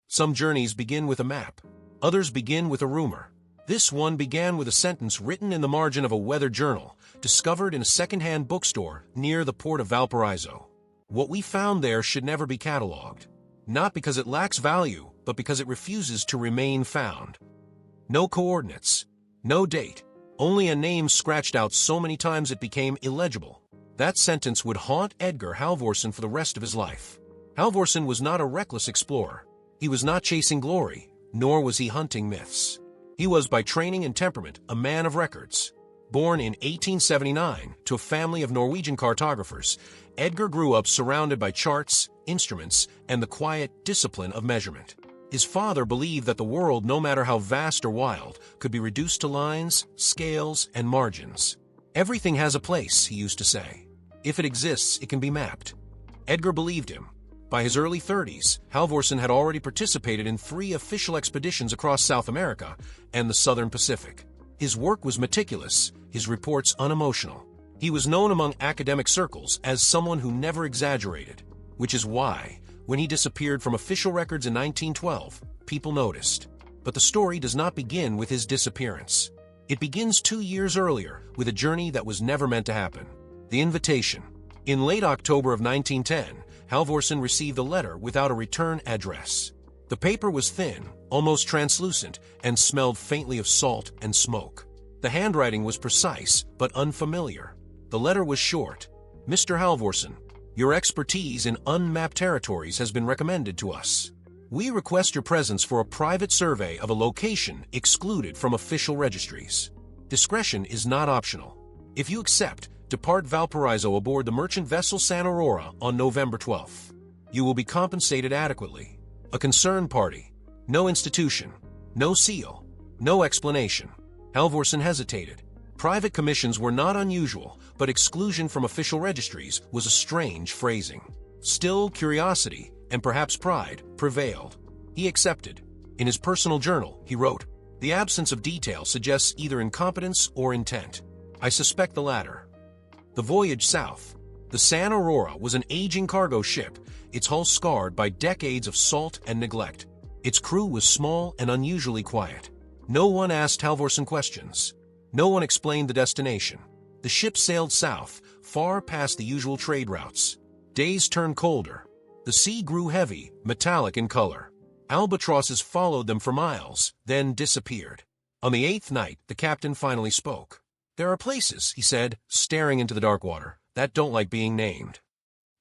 Some journeys begin with a map. Others begin with a rumor. This one began with a sentence written in the margin of a weather journal, discovered in a second-hand bookstore near the port of Valparaiso. What we found there should never be cataloged. Not because it lacks value, but because it refuses to remain found. No coordinates. No date. Only a name scratched out so many times it became illegible. That sentence would haunt Edgar Halvorsen for the rest of his life. Halvorsen was not a reckless explorer. He was not chasing glory, nor was he hunting myths. He was, by training and temperament, a man of records. Born in 1879 to a family of Norwegian cartographers, Edgar grew up surrounded by charts, instruments, and the quiet discipline of measurement. His father believed that the world, no matter how vast or wild, could be reduced to lines, scales, and margins. Everything has a place, he used to say. If it exists, it can be mapped. Edgar believed him. By his early 30s, Halvorsen had already participated in 3 official expeditions across South America and the Southern Pacific. His work was meticulous, his reports unemotional. He was known among academic circles as someone who never exaggerated, which is why, when he disappeared from official records in 1912, people noticed. But the story does not begin with his disappearance. It begins 2 years earlier with a journey that was never meant to happen. The invitation. In late October of 1910, Halvorsen received a letter without a return address. The paper was thin, almost translucent, and smelled faintly of salt and smoke. The handwriting was precise, but unfamiliar. The letter was short. Mr. Halvorsen, your expertise in unmapped territories has been recommended to us. We request your presence for a private survey of a location excluded from official registries. Discretion is not optional. If you accept, depart Valparaiso aboard the merchant vessel San Aurora on November 12th. You will be compensated adequately. A concerned party. No institution. No seal. No explanation. Halvorsen hesitated. Private commissions were not unusual, but exclusion from official registries was a strange phrasing. Still, curiosity, and perhaps pride, prevailed. He accepted. In his personal journal, he wrote, "The absence of detail suggests either incompetence or intent. I suspect the latter." The voyage south. The San Aurora was an aging cargo ship, its hull scarred by decades of salt and neglect. Its crew was small and unusually quiet. No one asked Halvorsen questions. No one explained the destination. The ship sailed south, far past the usual trade routes. Days turned colder. The sea grew heavy, metallic in color. Albatrosses followed them for miles, then disappeared. On the 8th night, the captain finally spoke. "There are places," he said, staring into the dark water, "that don't like being named."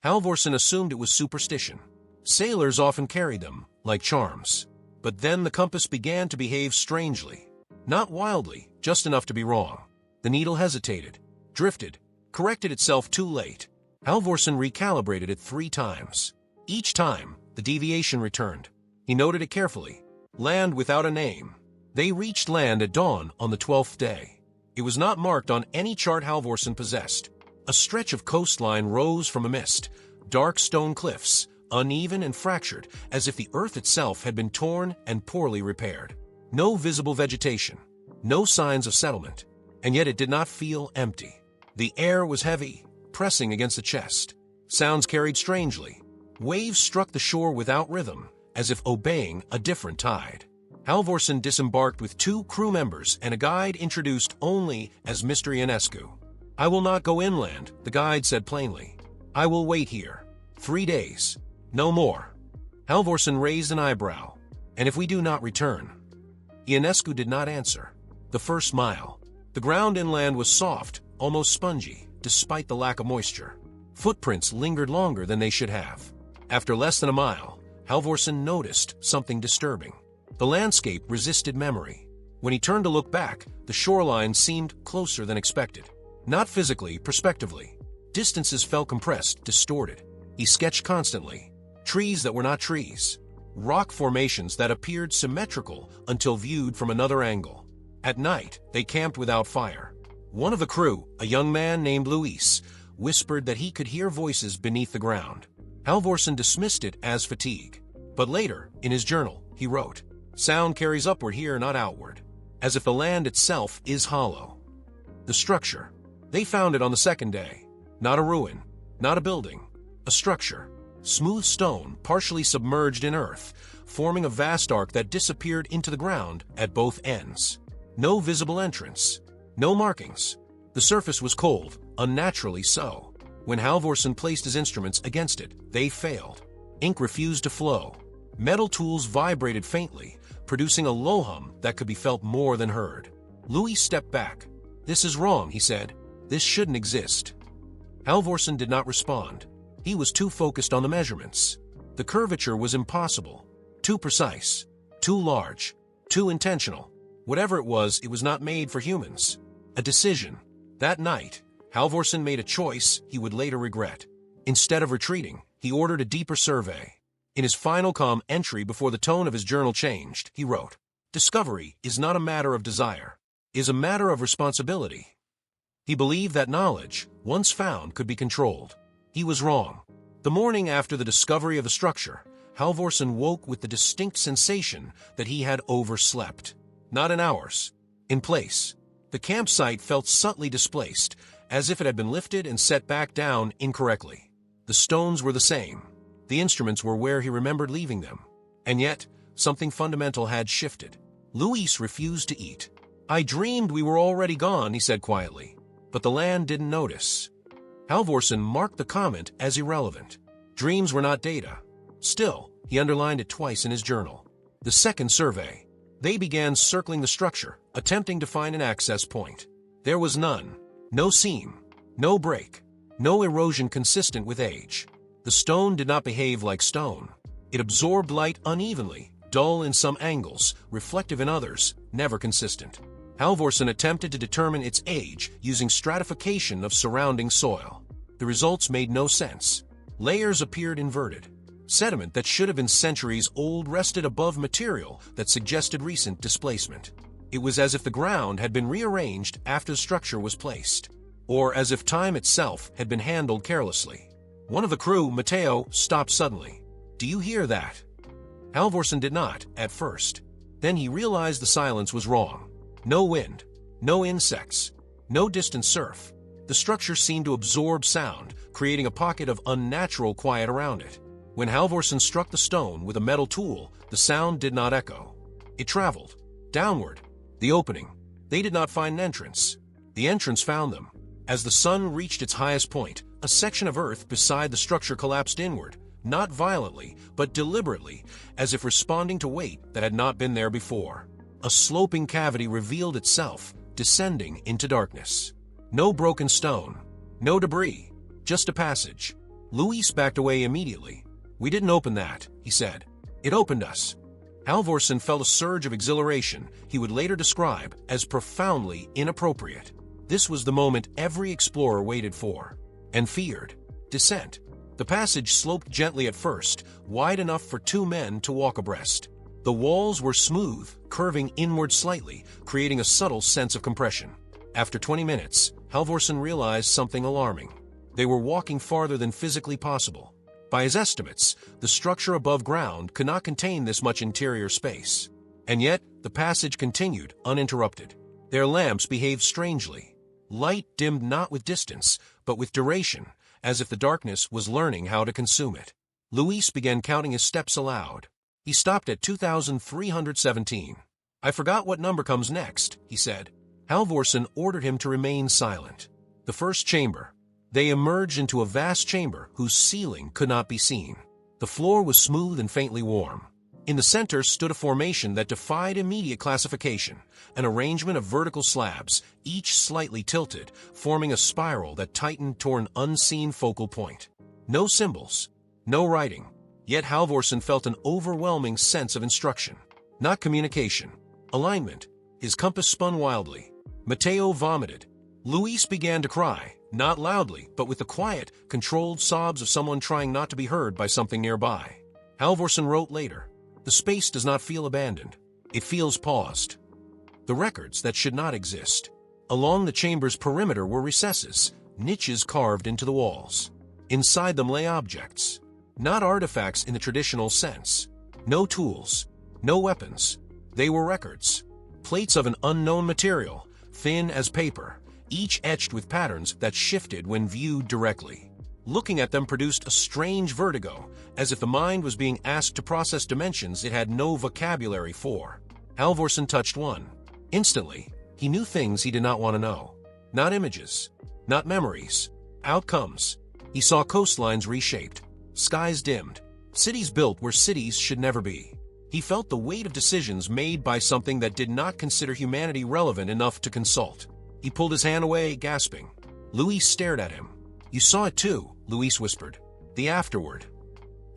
Halvorsen assumed it was superstition. Sailors often carried them, like charms. But then the compass began to behave strangely. Not wildly, just enough to be wrong. The needle hesitated, drifted, corrected itself too late. Halvorsen recalibrated it 3 times. Each time, the deviation returned. He noted it carefully. Land without a name. They reached land at dawn on the 12th day. It was not marked on any chart Halvorsen possessed. A stretch of coastline rose from a mist, dark stone cliffs, uneven and fractured, as if the earth itself had been torn and poorly repaired. No visible vegetation, no signs of settlement, and yet it did not feel empty. The air was heavy, pressing against the chest. Sounds carried strangely. Waves struck the shore without rhythm, as if obeying a different tide. Halvorsen disembarked with 2 crew members and a guide introduced only as Mr. Ionescu. "I will not go inland," the guide said plainly. "I will wait here. 3 days. No more." Halvorsen raised an eyebrow. "And if we do not return?" Ionescu did not answer. The first mile. The ground inland was soft, almost spongy, despite the lack of moisture. Footprints lingered longer than they should have. After less than a mile, Halvorsen noticed something disturbing. The landscape resisted memory. When he turned to look back, the shoreline seemed closer than expected. Not physically, prospectively. Distances felt compressed, distorted. He sketched constantly. Trees that were not trees. Rock formations that appeared symmetrical until viewed from another angle. At night, they camped without fire. One of the crew, a young man named Luis, whispered that he could hear voices beneath the ground. Halvorsen dismissed it as fatigue. But later, in his journal, he wrote, "Sound carries upward here, not outward, as if the land itself is hollow." The structure. They found it on the 2nd day. Not a ruin, not a building, a structure. Smooth stone, partially submerged in earth, forming a vast arc that disappeared into the ground at both ends. No visible entrance. No markings. The surface was cold, unnaturally so. When Halvorsen placed his instruments against it, they failed. Ink refused to flow. Metal tools vibrated faintly, producing a low hum that could be felt more than heard. Louis stepped back. "This is wrong," he said. "This shouldn't exist." Halvorsen did not respond. He was too focused on the measurements. The curvature was impossible. Too precise. Too large. Too intentional. Whatever it was not made for humans. A decision. That night, Halvorsen made a choice he would later regret. Instead of retreating, he ordered a deeper survey. In his final calm entry before the tone of his journal changed, he wrote, "Discovery is not a matter of desire. It is a matter of responsibility." He believed that knowledge, once found, could be controlled. He was wrong. The morning after the discovery of the structure, Halvorsen woke with the distinct sensation that he had overslept. Not in hours. In place. The campsite felt subtly displaced, as if it had been lifted and set back down incorrectly. The stones were the same. The instruments were where he remembered leaving them. And yet, something fundamental had shifted. Luis refused to eat. "I dreamed we were already gone," he said quietly. But the land didn't notice. Halvorsen marked the comment as irrelevant. Dreams were not data. Still, he underlined it twice in his journal. The second survey. They began circling the structure, attempting to find an access point. There was none. No seam. No break. No erosion consistent with age. The stone did not behave like stone. It absorbed light unevenly, dull in some angles, reflective in others, never consistent. Halvorsen attempted to determine its age using stratification of surrounding soil. The results made no sense. Layers appeared inverted. Sediment that should have been centuries old rested above material that suggested recent displacement. It was as if the ground had been rearranged after the structure was placed, or as if time itself had been handled carelessly. One of the crew, Matteo, stopped suddenly. "Do you hear that?" Halvorsen did not, at first. Then he realized the silence was wrong. No wind, no insects, no distant surf. The structure seemed to absorb sound, creating a pocket of unnatural quiet around it. When Halvorsen struck the stone with a metal tool, the sound did not echo. It traveled. Downward. The opening. They did not find an entrance. The entrance found them. As the sun reached its highest point, a section of earth beside the structure collapsed inward, not violently, but deliberately, as if responding to weight that had not been there before. A sloping cavity revealed itself, descending into darkness. No broken stone. No debris. Just a passage. Luis backed away immediately. "We didn't open that," he said. "It opened us." Halvorsen felt a surge of exhilaration he would later describe as profoundly inappropriate. This was the moment every explorer waited for and feared. Descent. The passage sloped gently at first, wide enough for two men to walk abreast. The walls were smooth, curving inward slightly, creating a subtle sense of compression. After 20 minutes, Halvorsen realized something alarming. They were walking farther than physically possible. By his estimates, the structure above ground could not contain this much interior space. And yet, the passage continued, uninterrupted. Their lamps behaved strangely. Light dimmed not with distance, but with duration, as if the darkness was learning how to consume it. Luis began counting his steps aloud. He stopped at 2,317. "I forgot what number comes next," he said. Halvorsen ordered him to remain silent. The first chamber. They emerged into a vast chamber whose ceiling could not be seen. The floor was smooth and faintly warm. In the center stood a formation that defied immediate classification, an arrangement of vertical slabs, each slightly tilted, forming a spiral that tightened toward an unseen focal point. No symbols, no writing, yet Halvorsen felt an overwhelming sense of instruction. Not communication. Alignment. His compass spun wildly. Matteo vomited. Luis began to cry. Not loudly, but with the quiet, controlled sobs of someone trying not to be heard by something nearby. Halvorsen wrote later, "The space does not feel abandoned. It feels paused." The records that should not exist. Along the chamber's perimeter were recesses, niches carved into the walls. Inside them lay objects. Not artifacts in the traditional sense. No tools. No weapons. They were records. Plates of an unknown material, thin as paper, each etched with patterns that shifted when viewed directly. Looking at them produced a strange vertigo, as if the mind was being asked to process dimensions it had no vocabulary for. Halvorsen touched one. Instantly, he knew things he did not want to know. Not images, not memories, outcomes. He saw coastlines reshaped, skies dimmed, cities built where cities should never be. He felt the weight of decisions made by something that did not consider humanity relevant enough to consult. He pulled his hand away, gasping. Luis stared at him. "You saw it too," Luis whispered. "The afterward."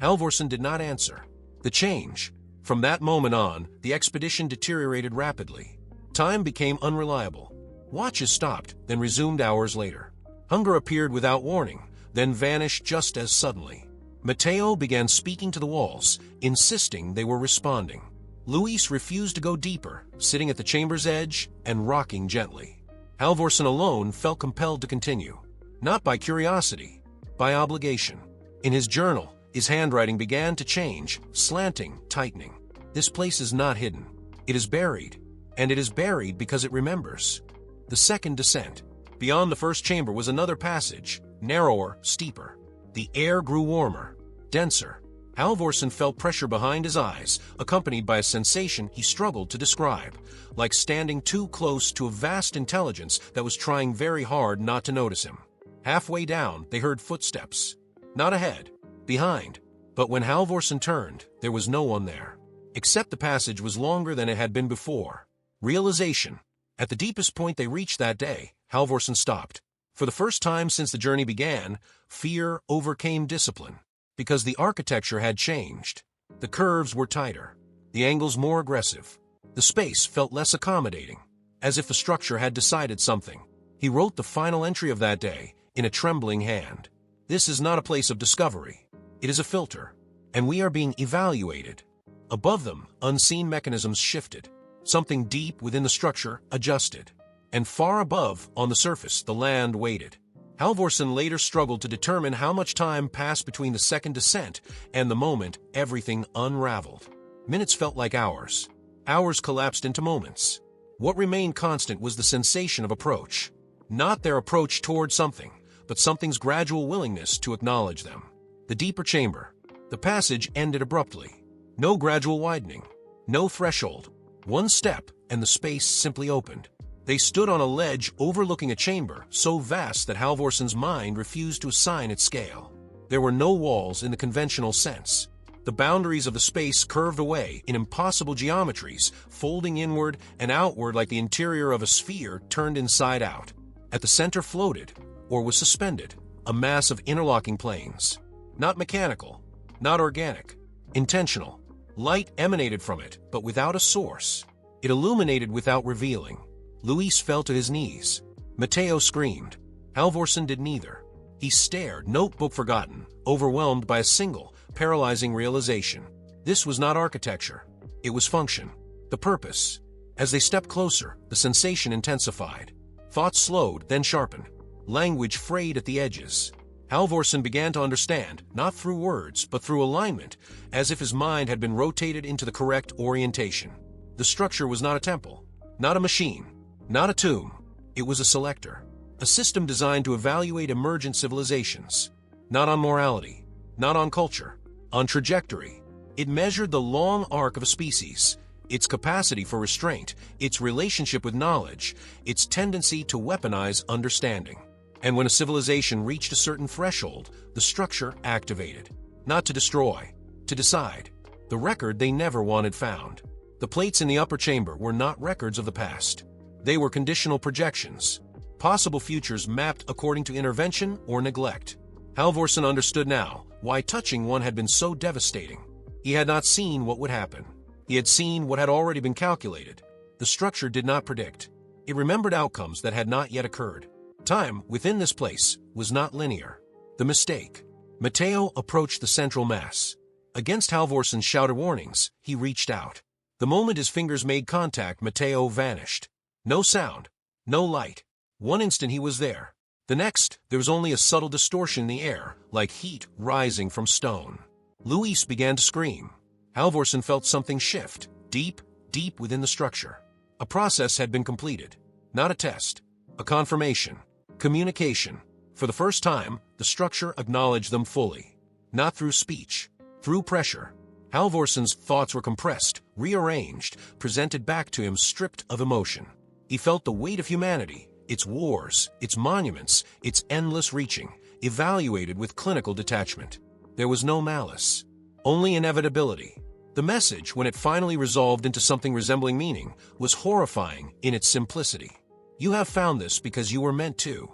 Halvorsen did not answer. The change. From that moment on, the expedition deteriorated rapidly. Time became unreliable. Watches stopped, then resumed hours later. Hunger appeared without warning, then vanished just as suddenly. Matteo began speaking to the walls, insisting they were responding. Luis refused to go deeper, sitting at the chamber's edge and rocking gently. Halvorsen alone felt compelled to continue. Not by curiosity, by obligation. In his journal, his handwriting began to change, slanting, tightening. This place is not hidden. It is buried, and it is buried because it remembers. The second descent. Beyond the first chamber was another passage, narrower, steeper. The air grew warmer, denser. Halvorsen felt pressure behind his eyes, accompanied by a sensation he struggled to describe, like standing too close to a vast intelligence that was trying very hard not to notice him. Halfway down, they heard footsteps. Not ahead, behind. But when Halvorsen turned, there was no one there. Except the passage was longer than it had been before. Realization. At the deepest point they reached that day, Halvorsen stopped. For the first time since the journey began, fear overcame discipline. Because the architecture had changed. The curves were tighter. The angles more aggressive. The space felt less accommodating. As if the structure had decided something. He wrote the final entry of that day, in a trembling hand. This is not a place of discovery. It is a filter. And we are being evaluated. Above them, unseen mechanisms shifted. Something deep within the structure adjusted. And far above, on the surface, the land waited. Halvorsen later struggled to determine how much time passed between the second descent and the moment everything unraveled. Minutes felt like hours. Hours collapsed into moments. What remained constant was the sensation of approach. Not their approach toward something, but something's gradual willingness to acknowledge them. The deeper chamber. The passage ended abruptly. No gradual widening. No threshold. One step, and the space simply opened. They stood on a ledge overlooking a chamber so vast that Halvorsen's mind refused to assign its scale. There were no walls in the conventional sense. The boundaries of the space curved away in impossible geometries, folding inward and outward like the interior of a sphere turned inside out. At the center floated, or was suspended, a mass of interlocking planes. Not mechanical, not organic, intentional. Light emanated from it, but without a source. It illuminated without revealing. Luis fell to his knees. Matteo screamed. Halvorsen did neither. He stared, notebook forgotten, overwhelmed by a single, paralyzing realization. This was not architecture. It was function. The purpose. As they stepped closer, the sensation intensified. Thoughts slowed, then sharpened. Language frayed at the edges. Halvorsen began to understand, not through words, but through alignment, as if his mind had been rotated into the correct orientation. The structure was not a temple, not a machine, not a tomb. It was a selector, a system designed to evaluate emergent civilizations. Not on morality, not on culture, on trajectory. It measured the long arc of a species, its capacity for restraint, its relationship with knowledge, its tendency to weaponize understanding. And when a civilization reached a certain threshold, the structure activated. Not to destroy, to decide. The record they never wanted found. The plates in the upper chamber were not records of the past. They were conditional projections. Possible futures mapped according to intervention or neglect. Halvorsen understood now why touching one had been so devastating. He had not seen what would happen. He had seen what had already been calculated. The structure did not predict. It remembered outcomes that had not yet occurred. Time, within this place, was not linear. The mistake. Matteo approached the central mass. Against Halvorsen's shouted warnings, he reached out. The moment his fingers made contact, Matteo vanished. No sound, no light. One instant he was there. The next, there was only a subtle distortion in the air, like heat rising from stone. Luis began to scream. Halvorsen felt something shift, deep, deep within the structure. A process had been completed. Not a test. A confirmation. Communication. For the first time, the structure acknowledged them fully. Not through speech, through pressure. Halvorsen's thoughts were compressed, rearranged, presented back to him stripped of emotion. He felt the weight of humanity, its wars, its monuments, its endless reaching, evaluated with clinical detachment. There was no malice, only inevitability. The message, when it finally resolved into something resembling meaning, was horrifying in its simplicity. You have found this because you were meant to.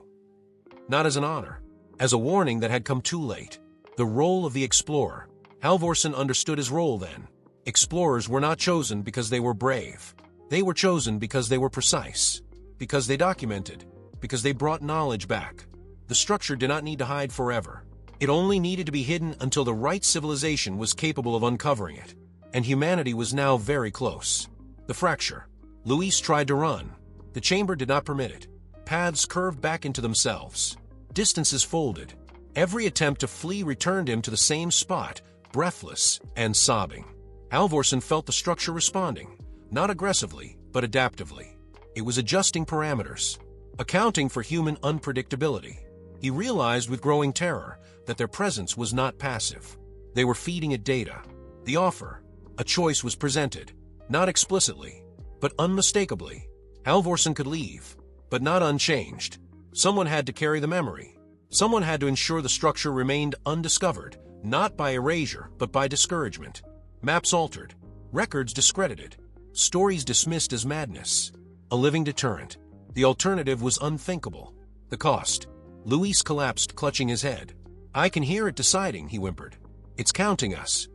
Not as an honor, as a warning that had come too late. The role of the explorer. Halvorsen understood his role then. Explorers were not chosen because they were brave. They were chosen because they were precise, because they documented, because they brought knowledge back. The structure did not need to hide forever. It only needed to be hidden until the right civilization was capable of uncovering it. And humanity was now very close. The fracture. Luis tried to run. The chamber did not permit it. Paths curved back into themselves. Distances folded. Every attempt to flee returned him to the same spot, breathless and sobbing. Halvorsen felt the structure responding, not aggressively, but adaptively. It was adjusting parameters, accounting for human unpredictability. He realized with growing terror that their presence was not passive. They were feeding it data. The offer, a choice, was presented, not explicitly, but unmistakably. Halvorsen could leave, but not unchanged. Someone had to carry the memory. Someone had to ensure the structure remained undiscovered, not by erasure, but by discouragement. Maps altered, records discredited, stories dismissed as madness. A living deterrent. The alternative was unthinkable. The cost. Luis collapsed, clutching his head. I can hear it deciding, he whimpered. It's counting us.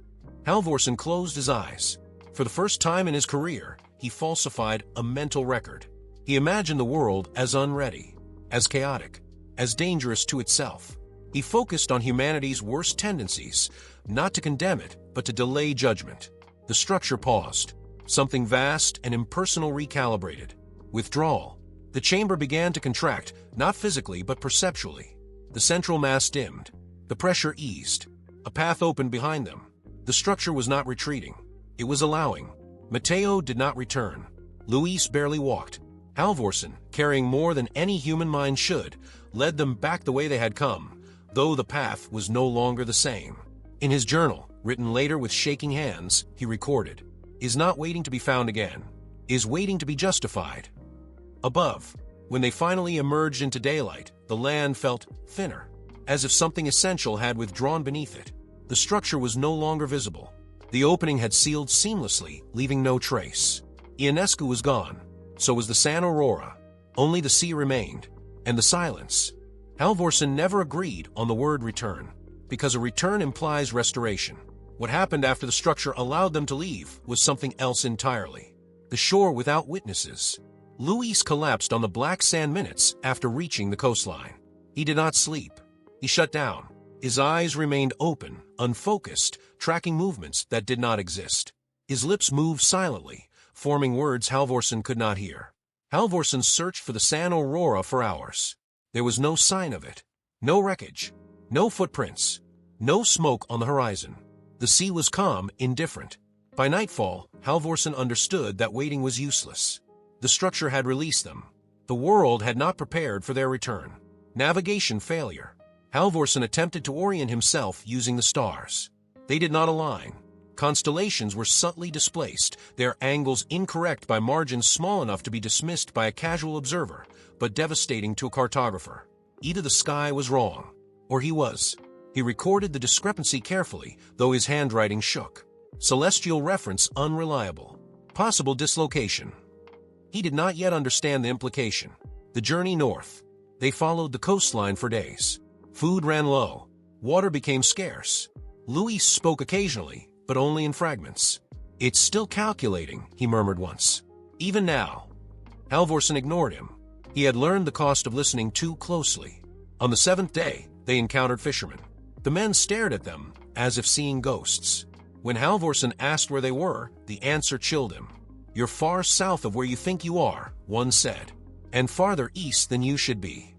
Halvorsen closed his eyes. For the first time in his career, he falsified a mental record. He imagined the world as unready, as chaotic, as dangerous to itself. He focused on humanity's worst tendencies, not to condemn it, but to delay judgment. The structure paused. Something vast and impersonal recalibrated. Withdrawal. The chamber began to contract, not physically but perceptually. The central mass dimmed. The pressure eased. A path opened behind them. The structure was not retreating. It was allowing. Mateo did not return. Luis barely walked. Halvorsen, carrying more than any human mind should, led them back the way they had come, though the path was no longer the same. In his journal, written later with shaking hands, he recorded, "Is not waiting to be found again, is waiting to be justified." Above, when they finally emerged into daylight, the land felt thinner, as if something essential had withdrawn beneath it. The structure was no longer visible. The opening had sealed seamlessly, leaving no trace. Ionescu was gone. So was the San Aurora. Only the sea remained. And the silence. Halvorsen never agreed on the word return, because a return implies restoration. What happened after the structure allowed them to leave was something else entirely. The shore without witnesses. Luis collapsed on the black sand minutes after reaching the coastline. He did not sleep. He shut down. His eyes remained open, unfocused, tracking movements that did not exist. His lips moved silently, forming words Halvorsen could not hear. Halvorsen searched for the San Aurora for hours. There was no sign of it. No wreckage. No footprints. No smoke on the horizon. The sea was calm, indifferent. By nightfall, Halvorsen understood that waiting was useless. The structure had released them. The world had not prepared for their return. Navigation failure. Halvorsen attempted to orient himself using the stars. They did not align. Constellations were subtly displaced, their angles incorrect by margins small enough to be dismissed by a casual observer, but devastating to a cartographer. Either the sky was wrong, or he was. He recorded the discrepancy carefully, though his handwriting shook. Celestial reference unreliable. Possible dislocation. He did not yet understand the implication. The journey north. They followed the coastline for days. Food ran low. Water became scarce. Luis spoke occasionally, but only in fragments. "It's still calculating," he murmured once. "Even now." Halvorsen ignored him. He had learned the cost of listening too closely. On the 7th day, they encountered fishermen. The men stared at them, as if seeing ghosts. When Halvorsen asked where they were, the answer chilled him. "You're far south of where you think you are," one said, "and farther east than you should be."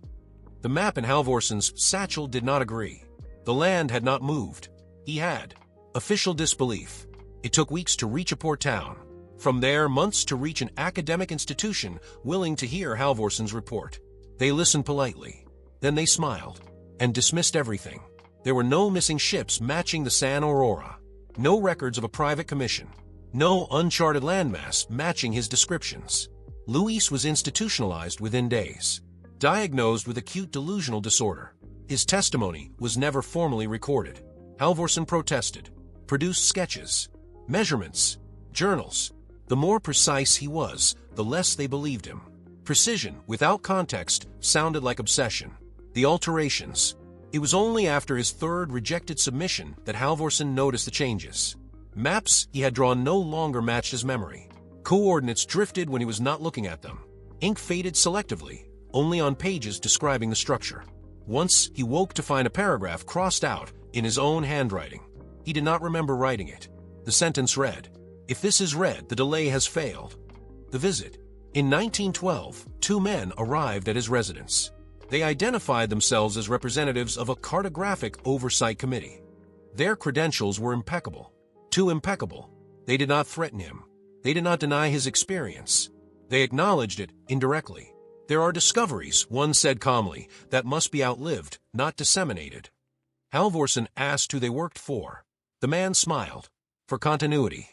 The map in Halvorsen's satchel did not agree. The land had not moved. He had. Official disbelief. It took weeks to reach a port town. From there, months to reach an academic institution willing to hear Halvorsen's report. They listened politely. Then they smiled and dismissed everything. There were no missing ships matching the San Aurora, no records of a private commission, no uncharted landmass matching his descriptions. Luis was institutionalized within days, diagnosed with acute delusional disorder. His testimony was never formally recorded. Halvorsen protested, produced sketches, measurements, journals. The more precise he was, the less they believed him. Precision, without context, sounded like obsession. The alterations. It was only after his third rejected submission that Halvorsen noticed the changes. Maps he had drawn no longer matched his memory. Coordinates drifted when he was not looking at them. Ink faded selectively, only on pages describing the structure. Once he woke to find a paragraph crossed out in his own handwriting. He did not remember writing it. The sentence read, "If this is read, the delay has failed." The visit. In 1912, two men arrived at his residence. They identified themselves as representatives of a cartographic oversight committee. Their credentials were impeccable. Too impeccable. They did not threaten him. They did not deny his experience. They acknowledged it indirectly. "There are discoveries," one said calmly, "that must be outlived, not disseminated." Halvorsen asked who they worked for. The man smiled. "For continuity."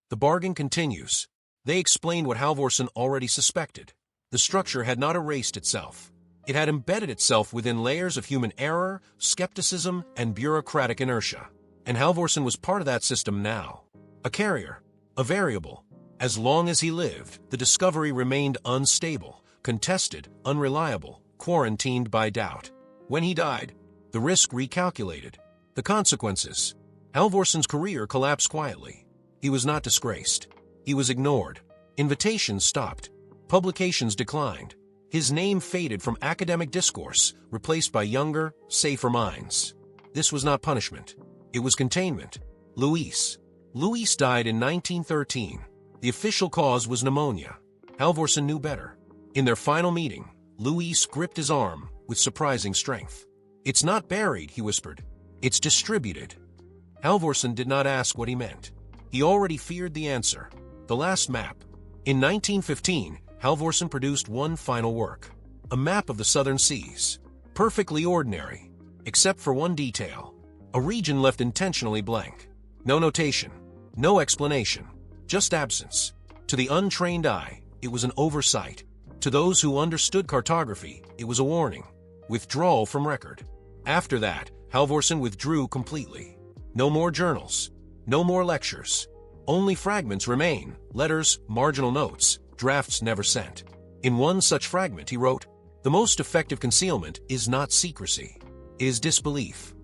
The bargain continues. They explained what Halvorsen already suspected. The structure had not erased itself. It had embedded itself within layers of human error, skepticism, and bureaucratic inertia. And Halvorsen was part of that system now. A carrier, a variable. As long as he lived, the discovery remained unstable, contested, unreliable, quarantined by doubt. When he died, the risk recalculated. The consequences. Halvorsen's career collapsed quietly. He was not disgraced. He was ignored. Invitations stopped. Publications declined. His name faded from academic discourse, replaced by younger, safer minds. This was not punishment. It was containment. Luis died in 1913. The official cause was pneumonia. Halvorsen knew better. In their final meeting, Luis gripped his arm with surprising strength. "It's not buried," he whispered. "It's distributed." Halvorsen did not ask what he meant. He already feared the answer. The last map. In 1915, Halvorsen produced one final work. A map of the southern seas. Perfectly ordinary, except for one detail. A region left intentionally blank. No notation. No explanation. Just absence. To the untrained eye, it was an oversight. To those who understood cartography, it was a warning. Withdrawal from record. After that, Halvorsen withdrew completely. No more journals. No more lectures. Only fragments remain, letters, marginal notes, drafts never sent. In one such fragment he wrote, "The most effective concealment is not secrecy, is disbelief."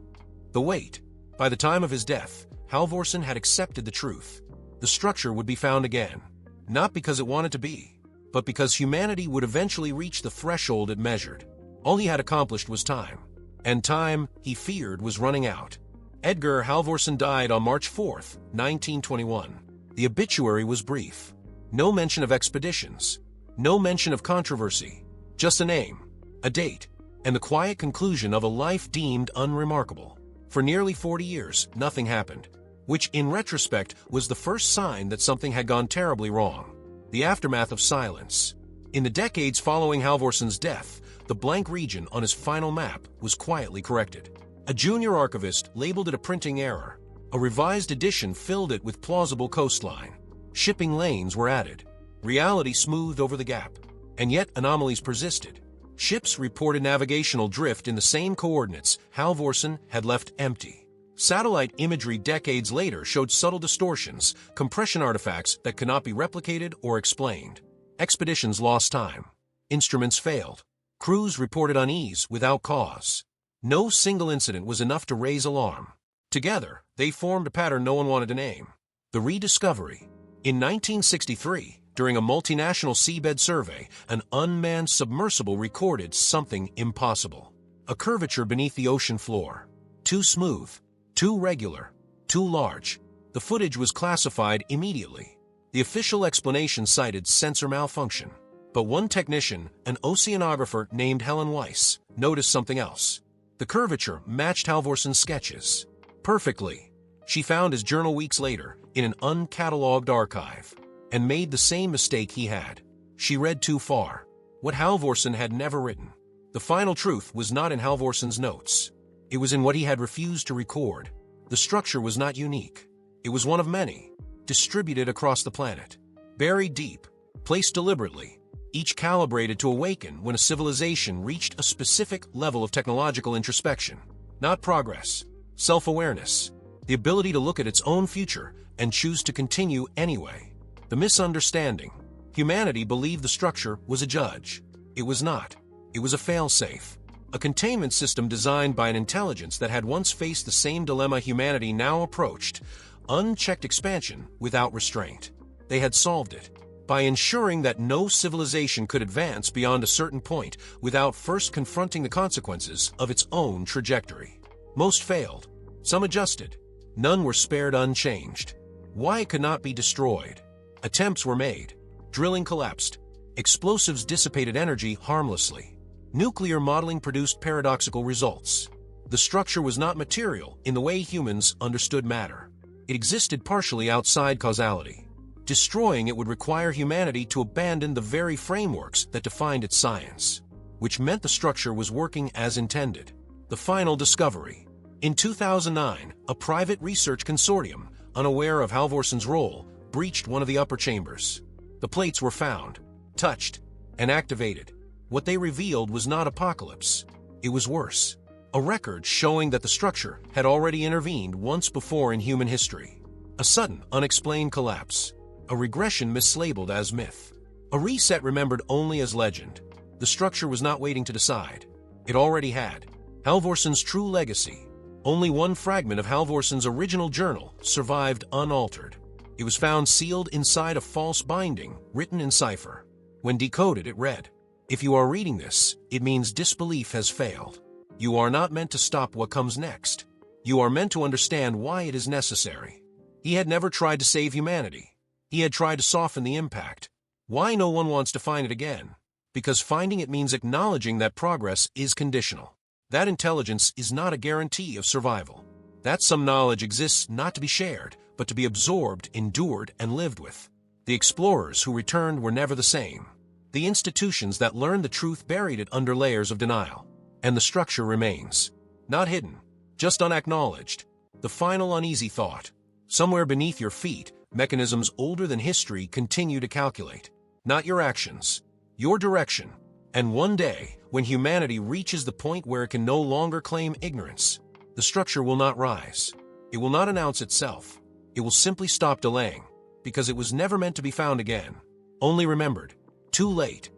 The weight. By the time of his death, Halvorsen had accepted the truth. The structure would be found again, not because it wanted to be, but because humanity would eventually reach the threshold it measured. All he had accomplished was time, and time, he feared, was running out. Edgar Halvorsen died on March 4, 1921. The obituary was brief. No mention of expeditions. No mention of controversy. Just a name, a date, and the quiet conclusion of a life deemed unremarkable. For nearly 40 years, nothing happened, which in retrospect was the first sign that something had gone terribly wrong. The aftermath of silence. In the decades following Halvorsen's death, the blank region on his final map was quietly corrected. A junior archivist labeled it a printing error. A revised edition filled it with plausible coastline. Shipping lanes were added. Reality smoothed over the gap. And yet anomalies persisted. Ships reported navigational drift in the same coordinates Halvorsen had left empty. Satellite imagery decades later showed subtle distortions, compression artifacts that could not be replicated or explained. Expeditions lost time. Instruments failed. Crews reported unease without cause. No single incident was enough to raise alarm. Together, they formed a pattern no one wanted to name. The rediscovery. In 1963, during a multinational seabed survey, an unmanned submersible recorded something impossible. A curvature beneath the ocean floor. Too smooth, too regular, too large. The footage was classified immediately. The official explanation cited sensor malfunction. But one technician, an oceanographer named Helen Weiss, noticed something else. The curvature matched Halvorsen's sketches. Perfectly. She found his journal weeks later in an uncatalogued archive, and made the same mistake he had. She read too far. What Halvorsen had never written. The The final truth was not in Halvorsen's notes. It was in what he had refused to record. The structure was not unique. It was one of many, distributed across the planet, buried deep, placed deliberately, each calibrated to awaken when a civilization reached a specific level of technological introspection. Not progress, self-awareness, the ability to look at its own future and choose to continue anyway. The misunderstanding. Humanity believed the structure was a judge. It was not. It was a fail-safe, a containment system designed by an intelligence that had once faced the same dilemma humanity now approached: unchecked expansion without restraint. They had solved it by ensuring that no civilization could advance beyond a certain point without first confronting the consequences of its own trajectory. Most failed. Some adjusted. None were spared unchanged. Why it could not be destroyed? Attempts were made. Drilling collapsed. Explosives dissipated energy harmlessly. Nuclear modeling produced paradoxical results. The structure was not material in the way humans understood matter. It existed partially outside causality. Destroying it would require humanity to abandon the very frameworks that defined its science, which meant the structure was working as intended. The final discovery. In 2009, a private research consortium, unaware of Halvorsen's role, breached one of the upper chambers. The plates were found, touched, and activated. What they revealed was not apocalypse. It was worse. A record showing that the structure had already intervened once before in human history. A sudden, unexplained collapse. A regression mislabeled as myth. A reset remembered only as legend. The structure was not waiting to decide. It already had. Halvorsen's true legacy. Only one fragment of Halvorsen's original journal survived unaltered. It was found sealed inside a false binding, written in cipher. When decoded, it read, "If you are reading this, it means disbelief has failed. You are not meant to stop what comes next. You are meant to understand why it is necessary." He had never tried to save humanity. He had tried to soften the impact. Why no one wants to find it again? Because finding it means acknowledging that progress is conditional. That intelligence is not a guarantee of survival. That some knowledge exists not to be shared, but to be absorbed, endured, and lived with. The explorers who returned were never the same. The institutions that learned the truth buried it under layers of denial. And the structure remains. Not hidden, just unacknowledged. The final uneasy thought. Somewhere beneath your feet, mechanisms older than history continue to calculate. Not your actions, your direction. And one day, when humanity reaches the point where it can no longer claim ignorance, the structure will not rise. It will not announce itself. It will simply stop delaying, because it was never meant to be found again. Only remembered. Too late.